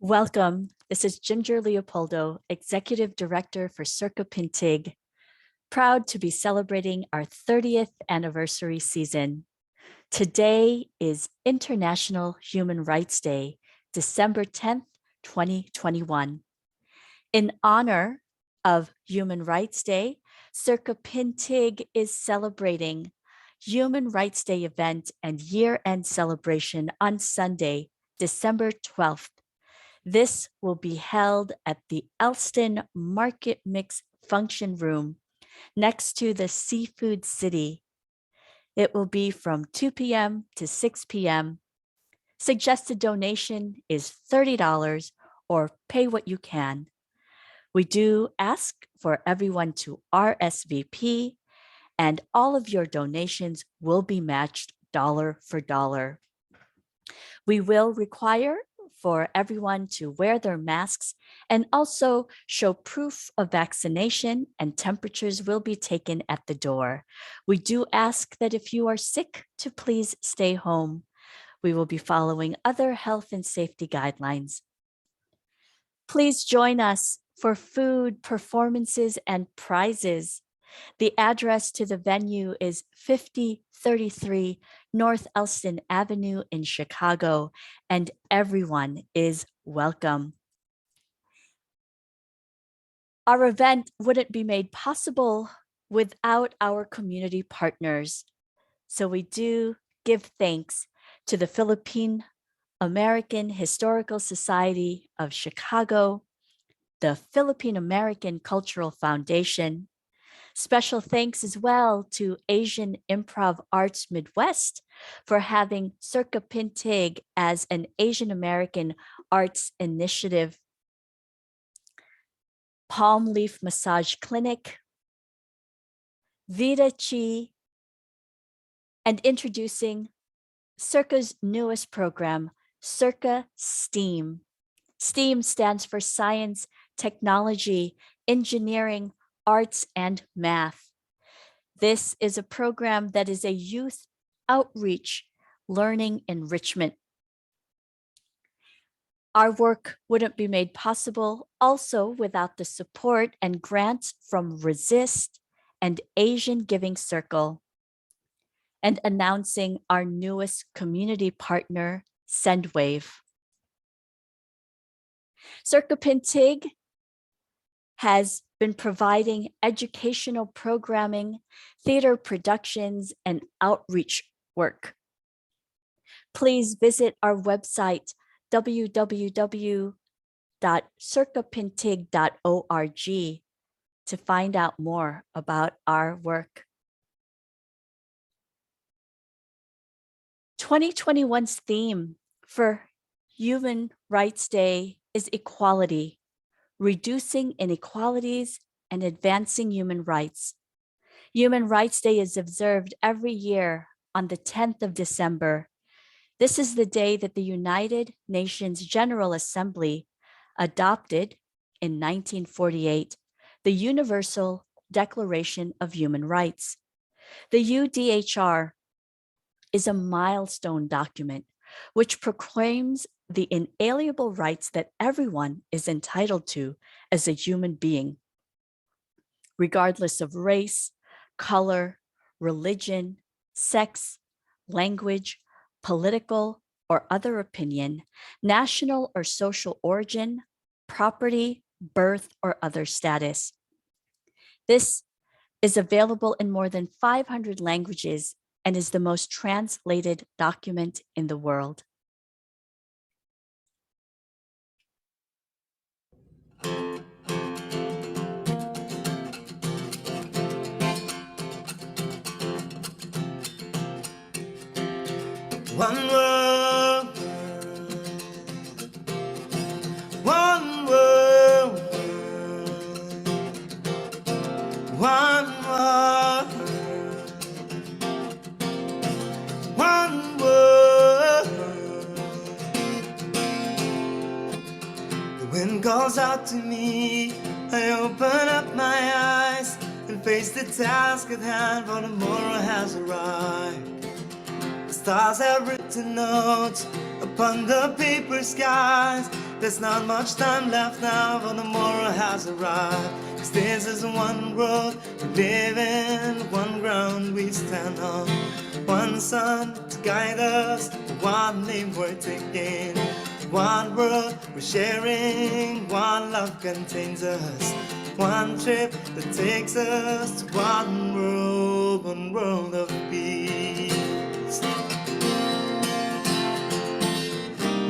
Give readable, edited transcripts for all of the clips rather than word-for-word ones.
Welcome. This is Ginger Leopoldo, Executive Director for CIRCA Pintig, proud to be celebrating our 30th anniversary season. Today is International Human Rights Day, December 10th, 2021. In honor of Human Rights Day, CIRCA Pintig is celebrating Human Rights Day event and year-end celebration on Sunday, December 12th. This will be held at the Elston Market Mix Function Room next to the Seafood City. It will be from 2 p.m. to 6 p.m. Suggested donation is $30 or pay what you can. We do ask for everyone to RSVP, and all of your donations will be matched dollar for dollar. We will require for everyone to wear their masks and also show proof of vaccination, and temperatures will be taken at the door. We do ask that if you are sick to please stay home. We will be following other health and safety guidelines. Please join us for food, performances, and prizes. The address to the venue is 5033 North Elston Avenue in Chicago, and everyone is welcome. Our event wouldn't be made possible without our community partners. So we do give thanks to the Philippine American Historical Society of Chicago, the Philippine American Cultural Foundation. Special thanks as well to Asian Improv Arts Midwest for having CIRCA Pintig as an Asian American arts initiative. Palm Leaf Massage Clinic, Vita Chi, and introducing CIRCA's newest program, CIRCA STEAM. STEAM stands for Science, Technology, Engineering, Arts, and Math. This is a program that is a youth outreach learning enrichment. Our work wouldn't be made possible also without the support and grants from Resist and Asian Giving Circle. And announcing our newest community partner, SendWave. CIRCA Pintig has been providing educational programming, theater productions, and outreach work. Please visit our website, www.circapintig.org, to find out more about our work. 2021's theme for Human Rights Day is equality, reducing inequalities and advancing human rights. Human Rights Day is observed every year on the 10th of December. This is the day that the United Nations General Assembly adopted in 1948 the Universal Declaration of Human Rights. The UDHR is a milestone document which proclaims the inalienable rights that everyone is entitled to as a human being, regardless of race, color, religion, sex, language, political or other opinion, national or social origin, property, birth, or other status. This is available in more than 500 languages and is the most translated document in the world. One world, one world, one world, one world. The wind calls out to me, I open up my eyes and face the task at hand, for tomorrow has arrived. The stars have written notes upon the paper skies, There's not much time left now, for tomorrow has arrived. 'Cause this is one world we live in, one ground we stand on, one sun to guide us, one name we're taking, one world we're sharing, one love contains us, one trip that takes us to one world of peace.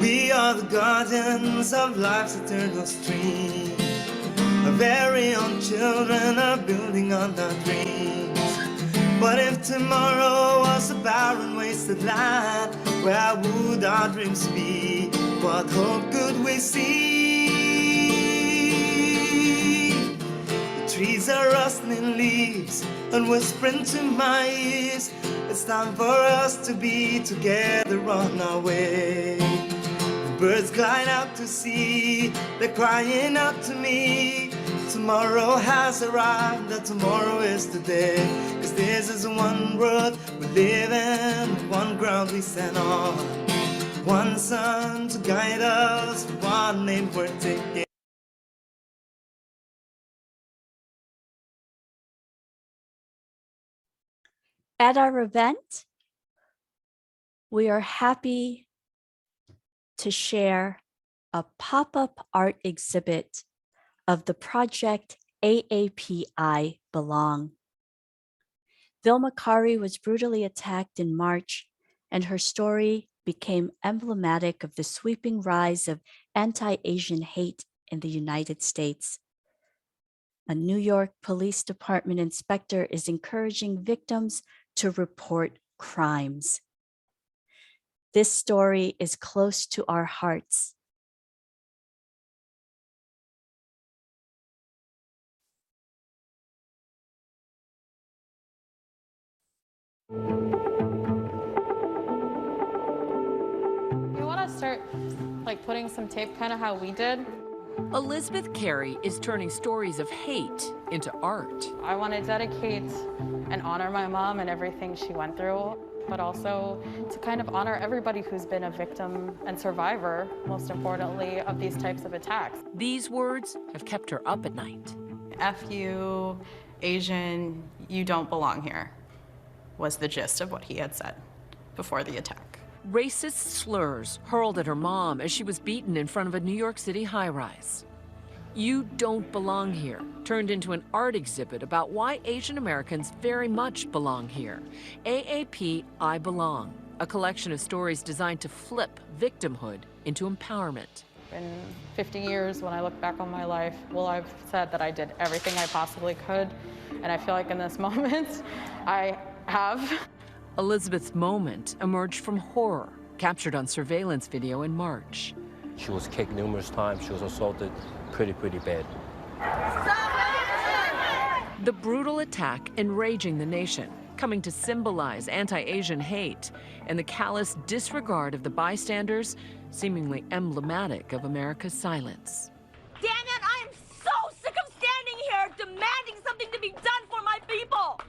We are the guardians of life's eternal stream. Our very own children are building on our dreams. What if tomorrow was a barren, wasted land? Where would our dreams be? What hope could we see? The trees are rustling leaves and whispering to my ears, it's time for us to be together on our way. Birds glide out to sea, they're crying out to me. Tomorrow has arrived, that tomorrow is today. 'Cause this is one world we live in, one ground we stand on, one sun to guide us, one name we're taking. At our event, we are happy to share a pop-up art exhibit of the project AAPI Belong. Vilma Kari was brutally attacked in March, and her story became emblematic of the sweeping rise of anti-Asian hate in the United States. A New York Police Department inspector is encouraging victims to report crimes. This story is close to our hearts. We want to start like putting some tape, kind of how we did. Elizabeth Carey is turning stories of hate into art. I want to dedicate and honor my mom and everything she went through, but also to kind of honor everybody who's been a victim and survivor, most importantly, of these types of attacks. These words have kept her up at night. F you, Asian, you don't belong here, was the gist of what he had said before the attack. Racist slurs hurled at her mom as she was beaten in front of a New York City high-rise. You Don't Belong Here turned into an art exhibit about why Asian Americans very much belong here. AAP I Belong, a collection of stories designed to flip victimhood into empowerment. In 50 years, when I look back on my life, well, I've said that I did everything I possibly could, and I feel like in this moment, I have. Elizabeth's moment emerged from horror, captured on surveillance video in March. She was kicked numerous times. She was assaulted pretty bad. The brutal attack enraging the nation, coming to symbolize anti-Asian hate, and the callous disregard of the bystanders, seemingly emblematic of America's silence. Damn it, I am so sick of standing here demanding something to be done for my people!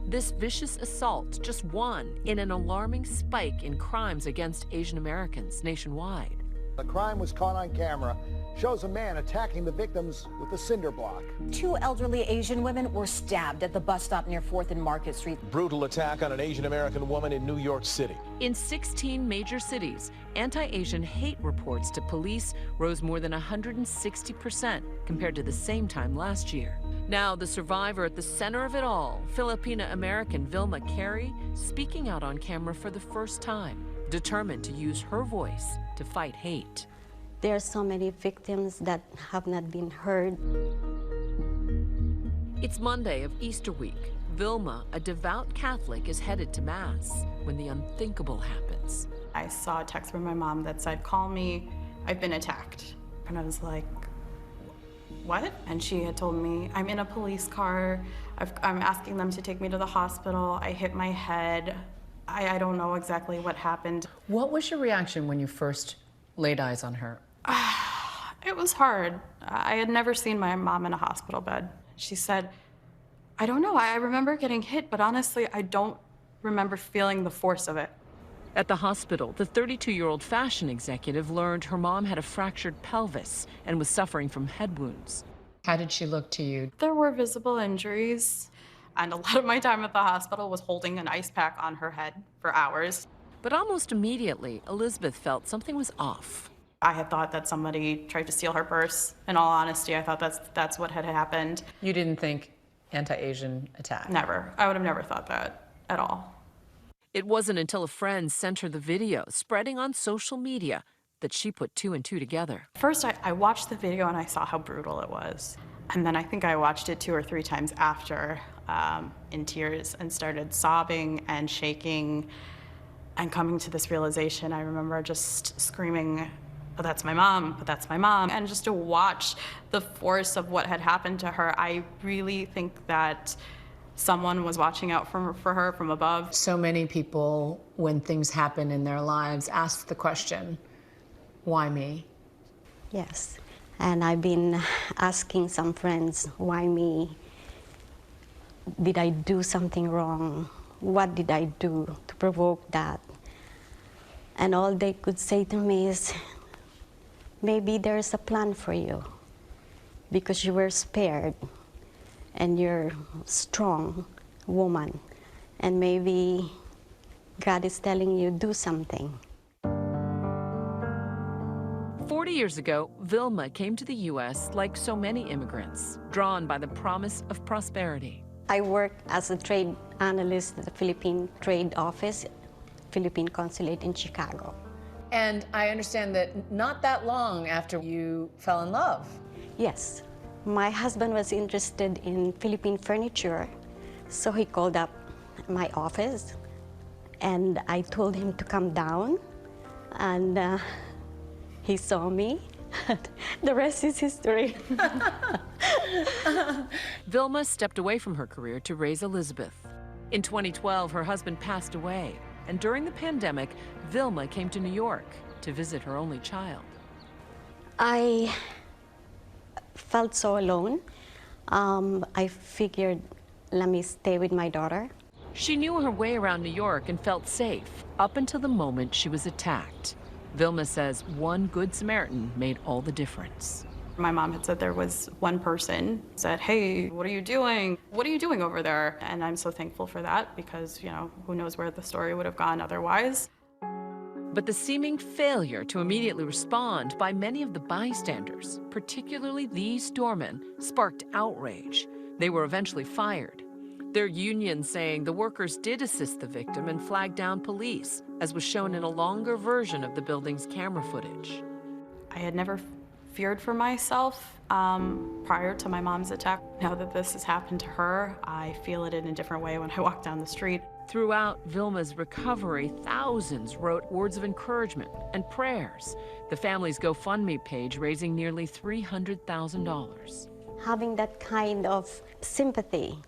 This vicious assault, just one in an alarming spike in crimes against Asian Americans nationwide. The crime was caught on camera, shows a man attacking the victims with a cinder block. 2 elderly Asian women were stabbed at the bus stop near 4th and Market Street. Brutal attack on an Asian American woman in New York City. In 16 major cities, anti-Asian hate reports to police rose more than 160% compared to the same time last year. Now, the survivor at the center of it all, Filipina-American Vilma Carey, speaking out on camera for the first time, determined to use her voice to fight hate. There are so many victims that have not been heard. It's Monday of Easter week. Vilma, a devout Catholic, is headed to Mass when the unthinkable happens. I saw a text from my mom that said, "Call me, I've been attacked." And I was like, what? And she had told me, I'm in a police car. I'm asking them to take me to the hospital. I hit my head. I don't know exactly what happened. What was your reaction when you first laid eyes on her? It was hard. I had never seen my mom in a hospital bed. She said, I don't know, I remember getting hit, but honestly, I don't remember feeling the force of it. At the hospital, the 32-year-old fashion executive learned her mom had a fractured pelvis and was suffering from head wounds. How did she look to you? There were visible injuries, and a lot of my time at the hospital was holding an ice pack on her head for hours. But almost immediately, Elizabeth felt something was off. I had thought that somebody tried to steal her purse. In all honesty, I thought that's what had happened. You didn't think anti-Asian attack? Never. I would have never thought that at all. It wasn't until a friend sent her the video spreading on social media that she put two and two together. First, I watched the video and I saw how brutal it was. And then I think I watched it 2 or 3 times after in tears and started sobbing and shaking and coming to this realization. I remember just screaming, "But that's my mom, but that's my mom." And just to watch the force of what had happened to her, I really think that someone was watching out for her from above. So many people, when things happen in their lives, ask the question, why me? Yes, and I've been asking some friends, why me? Did I do something wrong? What did I do to provoke that? And all they could say to me is, maybe there's a plan for you because you were spared and you're a strong woman, and maybe God is telling you do something. 40 years ago, Vilma came to the U.S. like so many immigrants, drawn by the promise of prosperity. I worked as a trade analyst at the Philippine Trade Office, Philippine Consulate in Chicago. And I understand that not that long after you fell in love. Yes. My husband was interested in Philippine furniture, so he called up my office, and I told him to come down, and he saw me. The rest is history. Vilma stepped away from her career to raise Elizabeth. In 2012, her husband passed away, and during the pandemic, Vilma came to New York to visit her only child. I felt so alone. I figured, let me stay with my daughter. She knew her way around New York and felt safe up until the moment she was attacked. Vilma says one good Samaritan made all the difference. My mom had said there was one person said, "Hey, what are you doing? What are you doing over there?" And I'm so thankful for that because, you know, who knows where the story would have gone otherwise. But the seeming failure to immediately respond by many of the bystanders, particularly these doormen, sparked outrage. They were eventually fired. Their union saying the workers did assist the victim and flag down police, as was shown in a longer version of the building's camera footage. I had never feared for myself prior to my mom's attack. Now that this has happened to her, I feel it in a different way when I walk down the street. Throughout Vilma's recovery, thousands wrote words of encouragement and prayers. The family's GoFundMe page raising nearly $300,000. Having that kind of sympathy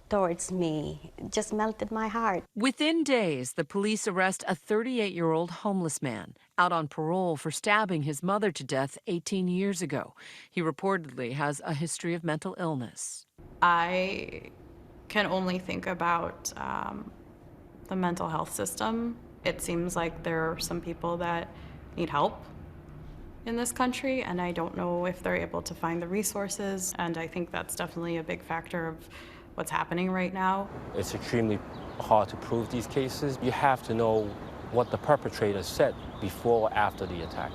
towards me just melted my heart. Within days, the police arrest a 38-year-old homeless man out on parole for stabbing his mother to death 18 years ago. He reportedly has a history of mental illness. I can only think about the mental health system. It seems like there are some people that need help in this country, and I don't know if they're able to find the resources, and I think that's definitely a big factor of what's happening right now. It's extremely hard to prove these cases. You have to know what the perpetrator said before or after the attack.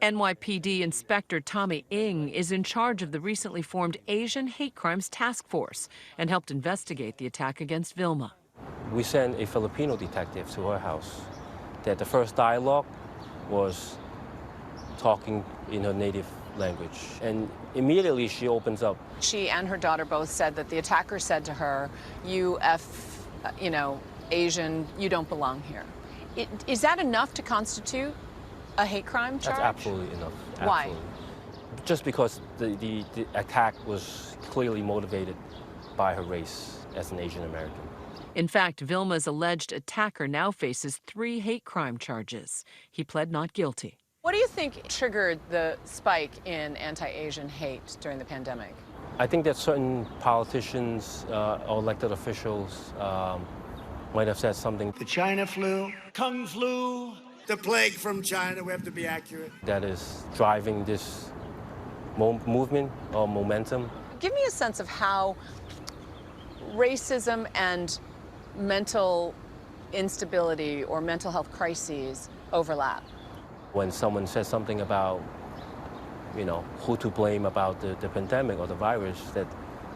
NYPD Inspector Tommy Ng is in charge of the recently formed Asian Hate Crimes Task Force and helped investigate the attack against Vilma. We sent a Filipino detective to her house. That the first dialogue was talking in her native language, and immediately she opens up. She and her daughter both said that the attacker said to her, "You Asian, you don't belong here." Is that enough to constitute a hate crime charge? That's absolutely enough. Why? Absolutely. Just because the attack was clearly motivated by her race as an Asian American. In fact, Vilma's alleged attacker now faces 3 hate crime charges. He pled not guilty. What do you think triggered the spike in anti-Asian hate during the pandemic? I think that certain politicians or elected officials might have said something The China flu, Kung flu, the plague from China, we have to be accurate. that is driving this movement or momentum. Give me a sense of how racism and mental instability or mental health crises overlap. When someone says something about, who to blame about the pandemic or the virus, that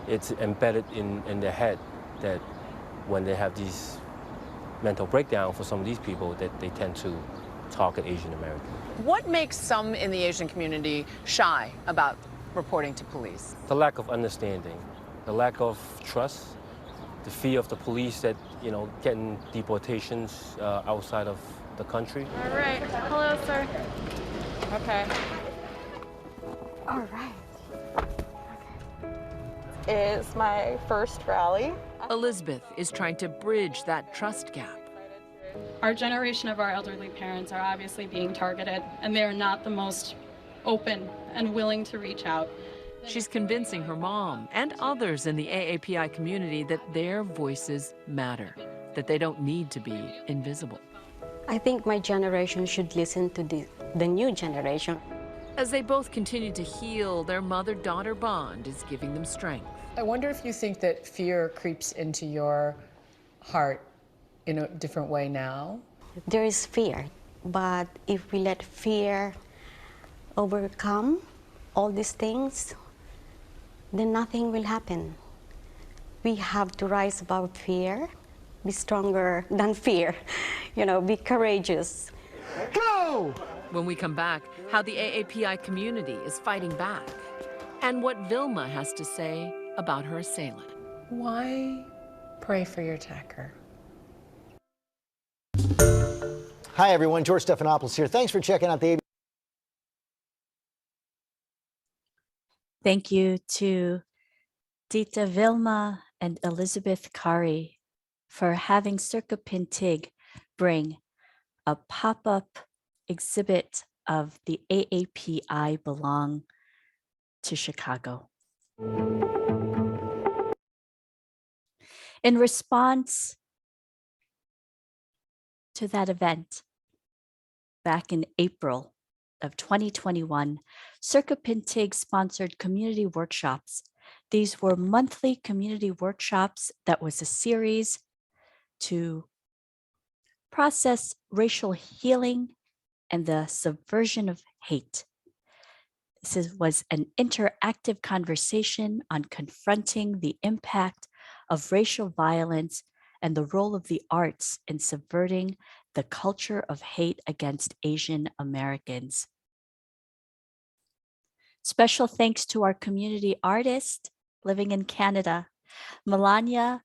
it's embedded in their head that when they have these mental breakdown for some of these people, that they tend to target Asian Americans. What makes some in the Asian community shy about reporting to police? The lack of understanding, the lack of trust, the fear of the police that, getting deportations outside of the country. All right. Hello, sir. Okay. All right. It's my first rally. Elizabeth is trying to bridge that trust gap. Our generation of our elderly parents are obviously being targeted, and they are not the most open and willing to reach out. She's convincing her mom and others in the AAPI community that their voices matter, that they don't need to be invisible. I think my generation should listen to the new generation. As they both continue to heal, their mother-daughter bond is giving them strength. I wonder if you think that fear creeps into your heart in a different way now? There is fear, but if we let fear overcome all these things, then nothing will happen. We have to rise above fear, be stronger than fear, be courageous. Go! When we come back, how the AAPI community is fighting back, and what Vilma has to say about her assailant. Why pray for your attacker? Hi, everyone. George Stephanopoulos here. Thanks for checking out the Thank you to Dita Vilma and Elizabeth Kari for having CIRCA Pintig bring a pop-up exhibit of the AAPI Belong to Chicago. In response to that event, back in April of 2021, CIRCA Pintig sponsored community workshops. These were monthly community workshops that was a series to process racial healing and the subversion of hate. This was an interactive conversation on confronting the impact of racial violence and the role of the arts in subverting the culture of hate against Asian Americans. Special thanks to our community artist living in Canada, Melania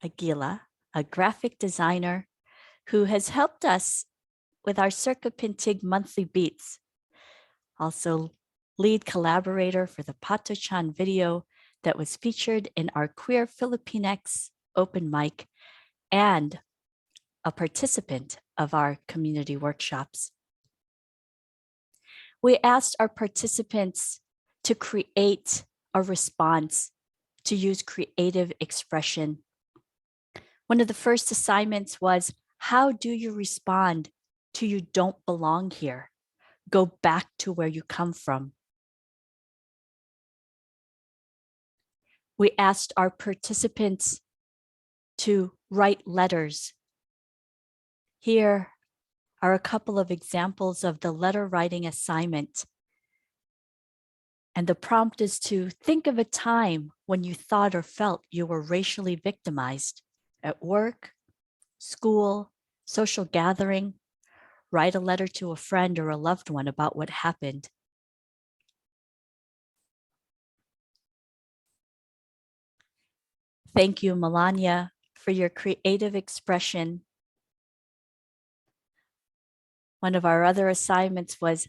Aguila, a graphic designer who has helped us with our CIRCA Pintig monthly beats. Also lead collaborator for the Patochan video that was featured in our Queer Filipinx open mic and a participant of our community workshops. We asked our participants to create a response, to use creative expression. One of the first assignments was, how do you respond to "you don't belong here"? Go back to where you come from. We asked our participants to write letters. Here are a couple of examples of the letter writing assignment. And the prompt is to think of a time when you thought or felt you were racially victimized at work, school, social gathering. Write a letter to a friend or a loved one about what happened. Thank you, Melania, for your creative expression. One of our other assignments was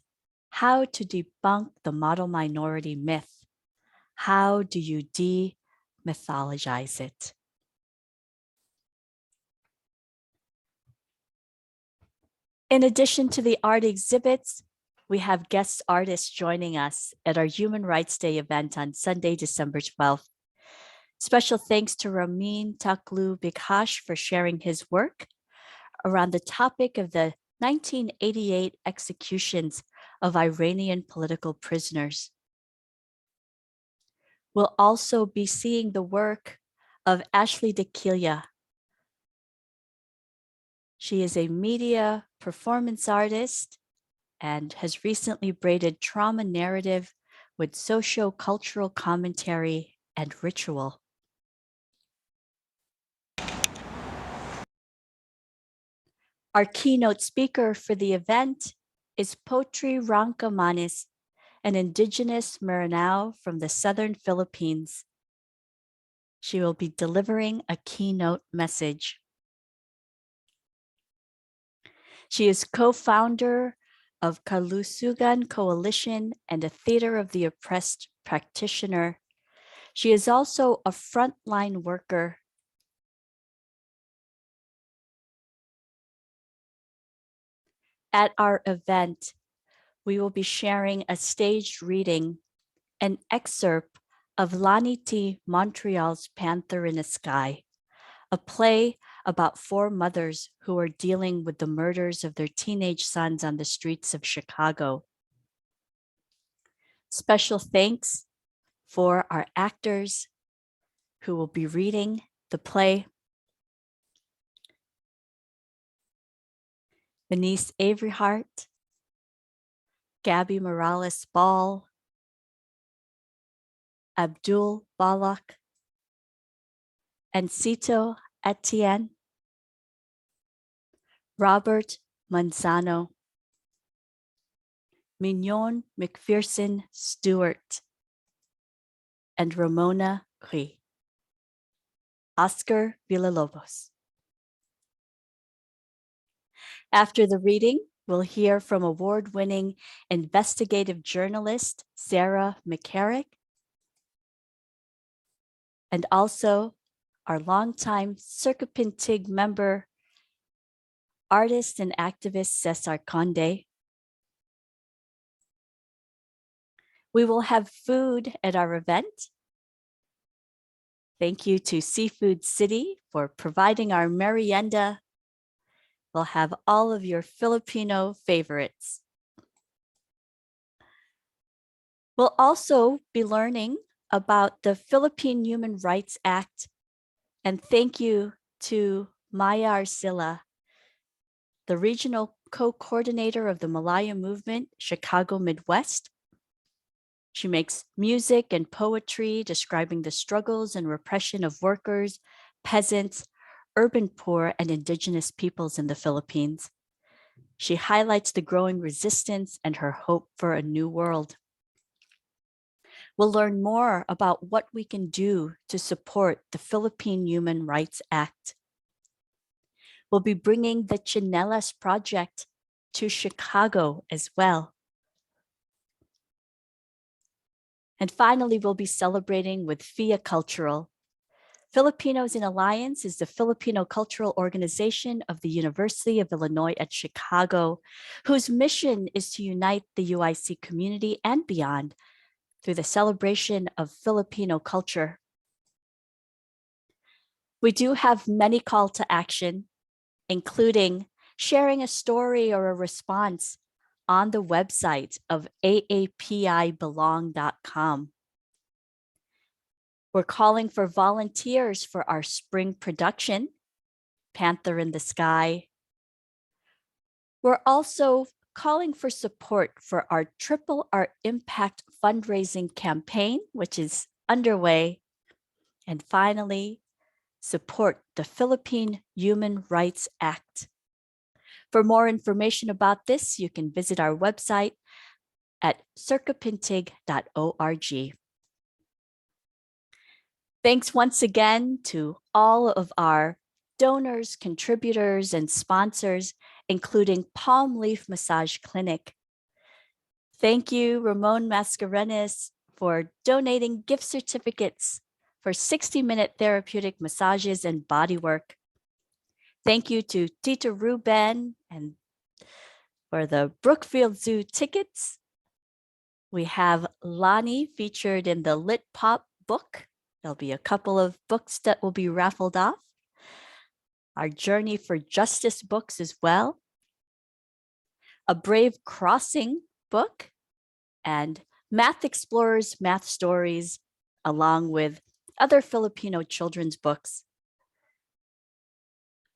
how to debunk the model minority myth. How do you demythologize it? In addition to the art exhibits, we have guest artists joining us at our Human Rights Day event on Sunday, December 12th. Special thanks to Ramin Taklu Bikhash for sharing his work around the topic of the 1988 executions of Iranian political prisoners. We'll also be seeing the work of Ashley DeKilia. She is a media performance artist and has recently braided trauma narrative with socio-cultural commentary and ritual. Our keynote speaker for the event is Potri Rangkamanis, an indigenous Maranao from the southern Philippines. She will be delivering a keynote message. She is co-founder of Kalusugan Coalition and a Theater of the Oppressed practitioner. She is also a frontline worker. At our event, we will be sharing a staged reading, an excerpt of Lani Montreal's Panther in the Sky, a play about 4 mothers who are dealing with the murders of their teenage sons on the streets of Chicago. Special thanks for our actors who will be reading the play. Benice Averyhart, Gabby Morales Ball, Abdul Balak, and Cito Etienne, Robert Manzano, Mignon McPherson Stewart, and Ramona Cui. Oscar Villalobos. After the reading, we'll hear from award-winning investigative journalist Sarah McCarrick, and also our longtime CIRCA Pintig member, artist and activist Cesar Conde. We will have food at our event. Thank you to Seafood City for providing our merienda. We'll have all of your Filipino favorites. We'll also be learning about the Philippine Human Rights Act. And thank you to Maya Arcila, the regional co-coordinator of the Malaya Movement, Chicago Midwest. She makes music and poetry describing the struggles and repression of workers, peasants, urban poor, and indigenous peoples in the Philippines. She highlights the growing resistance and her hope for a new world. We'll learn more about what we can do to support the Philippine Human Rights Act. We'll be bringing the Chinelas Project to Chicago as well. And finally, we'll be celebrating with FIA Cultural. Filipinos in Alliance is the Filipino cultural organization of the University of Illinois at Chicago, whose mission is to unite the UIC community and beyond through the celebration of Filipino culture. We do have many call to action, including sharing a story or a response on the website of aapibelong.com. We're calling for volunteers for our spring production, Panther in the Sky. We're also calling for support for our Triple Art Impact fundraising campaign, which is underway. And finally, support the Philippine Human Rights Act. For more information about this, you can visit our website at circapintig.org. Thanks once again to all of our donors, contributors, and sponsors, including Palm Leaf Massage Clinic. Thank you, Ramon Mascarenas, for donating gift certificates for 60-minute therapeutic massages and bodywork. Thank you to Tita Ruben and for the Brookfield Zoo tickets. We have Lani featured in the Lit Pop book There'll be a couple of books that will be raffled off. Our Journey for Justice books as well. A Brave Crossing book, and Math Explorers Math Stories, along with other Filipino children's books.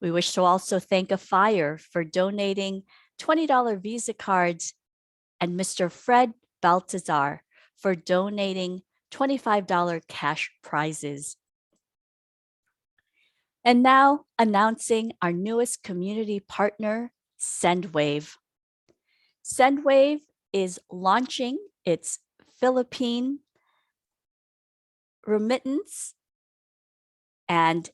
We wish to also thank Afire for donating $20 Visa cards and Mr. Fred Baltazar for donating $25 cash prizes. And now announcing our newest community partner, SendWave. SendWave is launching its Philippine remittance and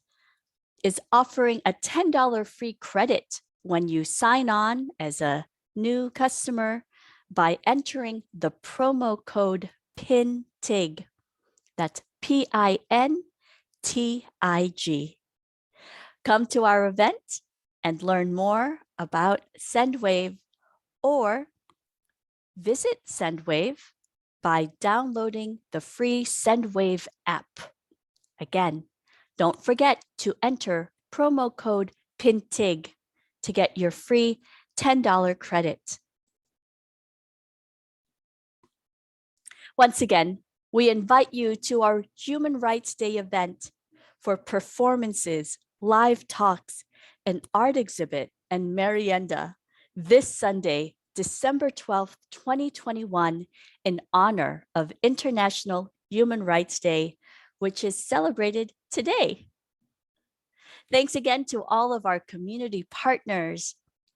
is offering a $10 free credit when you sign on as a new customer by entering the promo code PINTIG. That's PINTIG. Come to our event and learn more about SendWave, or visit SendWave by downloading the free SendWave app. Again, don't forget to enter promo code PINTIG to get your free $10 credit. Once again, we invite you to our Human Rights Day event for performances, live talks, an art exhibit, and merienda this Sunday, December 12th, 2021, in honor of International Human Rights Day, which is celebrated today. Thanks again to all of our community partners,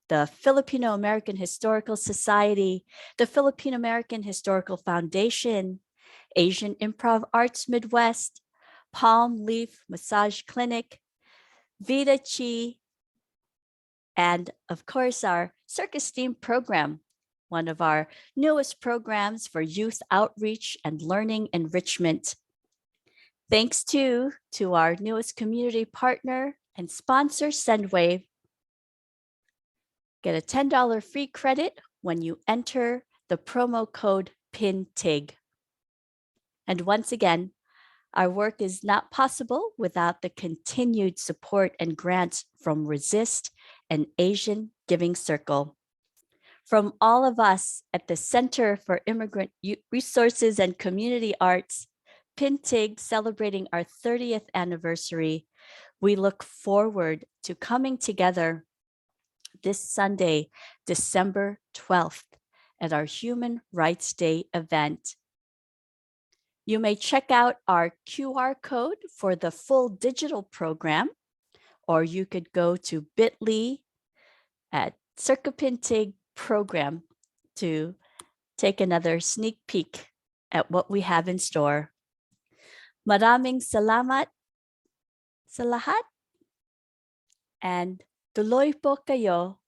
the Filipino American Historical Society, the Filipino American Historical Foundation, Asian Improv Arts Midwest, Palm Leaf Massage Clinic, Vida Chi, and of course our CIRCA STEAM program, one of our newest programs for youth outreach and learning enrichment. Thanks to our newest community partner and sponsor, SendWave. Get a $10 free credit when you enter the promo code PINTIG. And once again, our work is not possible without the continued support and grants from Resist and Asian Giving Circle. From all of us at the Center for Immigrant Resources and Community Arts, Pintig, celebrating our 30th anniversary, we look forward to coming together this Sunday, December 12th, at our Human Rights Day event. You may check out our QR code for the full digital program, or you could go to bit.ly at CIRCA Pintig program to take another sneak peek at what we have in store. Maraming salamat sa lahat, and tuloy po kayo.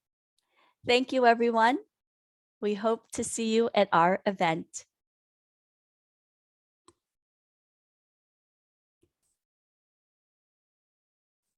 Thank you, everyone. We hope to see you at our event.